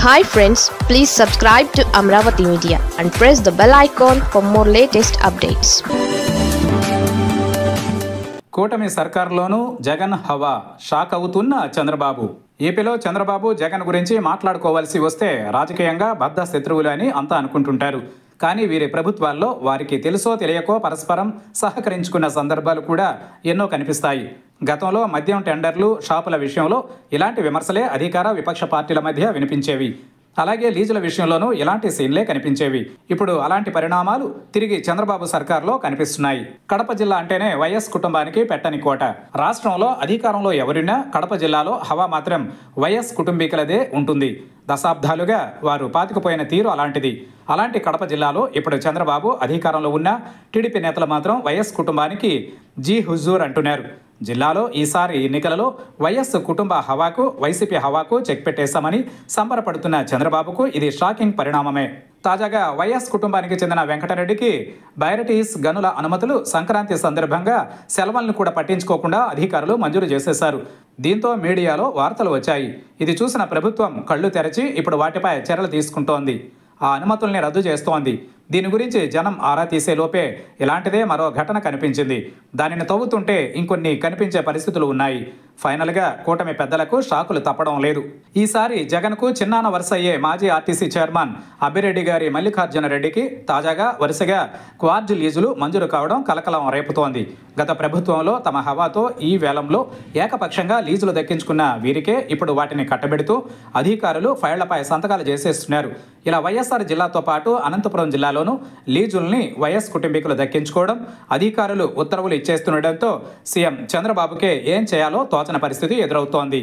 Hi friends, please subscribe to Amravati Media and press the bell icon for more latest updates. కూటమి సర్కార్లోనూ జగన్ హవా, shock అవుతున్న చంద్రబాబు. ఏపీలో చంద్రబాబు జగన్ గురించి మాట్లాడుకోవాల్సి వస్తే రాజకీయంగా బద్ధ శత్రువులు అని అంతా అనుకుంటుంటారు. కానీ వీరి ప్రభుత్వాల్లో వారికి తెలుసో తెలియకో పరస్పరం సహకరించుకున్న సందర్భాలు కూడా ఎన్నో కనిపిస్తాయి. గతంలో మద్యం టెండర్లు, షాపుల విషయంలో ఇలాంటి విమర్శలే అధికార విపక్ష పార్టీల మధ్య వినిపించేవి. అలాగే లీజుల విషయంలోనూ ఇలాంటి సీన్లే కనిపించేవి. ఇప్పుడు అలాంటి పరిణామాలు తిరిగి చంద్రబాబు సర్కార్లో కనిపిస్తున్నాయి. కడప జిల్లా అంటేనే వైఎస్ కుటుంబానికి పెట్టని కోట. రాష్ట్రంలో అధికారంలో ఎవరున్నా కడప జిల్లాలో హవా మాత్రం వైఎస్ కుటుంబీకులదే ఉంటుంది. దశాబ్దాలుగా వారు పాతుకుపోయిన తీరు అలాంటిది. అలాంటి కడప జిల్లాలో ఇప్పుడు చంద్రబాబు అధికారంలో ఉన్న టీడీపీ నేతలు మాత్రం వైఎస్ కుటుంబానికి జీ హుజూర్ అంటున్నారు. జిల్లాలో ఈసారి ఎన్నికలలో వైఎస్ కుటుంబ హవాకు, వైసీపీ హవాకు చెక్ పెట్టేశామని సంబరపడుతున్న చంద్రబాబుకు ఇది షాకింగ్ పరిణామమే. తాజాగా వైఎస్ కుటుంబానికి చెందిన వెంకటరెడ్డికి బైరటీస్ గనుల అనుమతులు సంక్రాంతి సందర్భంగా సెలవులను కూడా పట్టించుకోకుండా అధికారులు మంజూరు చేసేశారు. దీంతో మీడియాలో వార్తలు వచ్చాయి. ఇది చూసిన ప్రభుత్వం కళ్ళు తెరచి ఇప్పుడు వాటిపై చర్యలు తీసుకుంటోంది. ఆ అనుమతుల్ని రద్దు చేస్తోంది. దీని గురించి జనం ఆరా తీసే లోపే ఇలాంటిదే మరో ఘటన కనిపించింది. దానిని తవ్వుతుంటే ఇంకొన్ని కనిపించే పరిస్థితులు ఉన్నాయి. ఫైనల్గా కూటమి పెద్దలకు షాకులు తప్పడం లేదు. ఈసారి జగన్కు చిన్నాన వరుస అయ్యే మాజీ ఆర్టీసీ చైర్మన్ అబ్బిరెడ్డి గారి మల్లికార్జున రెడ్డికి తాజాగా వరుసగా క్వార్జ్ లీజులు మంజూరు కావడం కలకలం రేపుతోంది. గత ప్రభుత్వంలో తమ హవాతో ఈ వేలంలో ఏకపక్షంగా లీజులు దక్కించుకున్న వీరికే ఇప్పుడు వాటిని కట్టబెడుతూ అధికారులు ఫైళ్లపై సంతకాలు చేసేస్తున్నారు. ఇలా వైఎస్ఆర్ జిల్లాతో పాటు అనంతపురం జిల్లాలోనూ లీజుల్ని వైఎస్ కుటుంబీకులు దక్కించుకోవడం, అధికారులు ఉత్తర్వులు ఇచ్చేస్తుండటంతో సీఎం చంద్రబాబుకే ఏం చేయాలో తోచని పరిస్థితి ఎదురవుతోంది.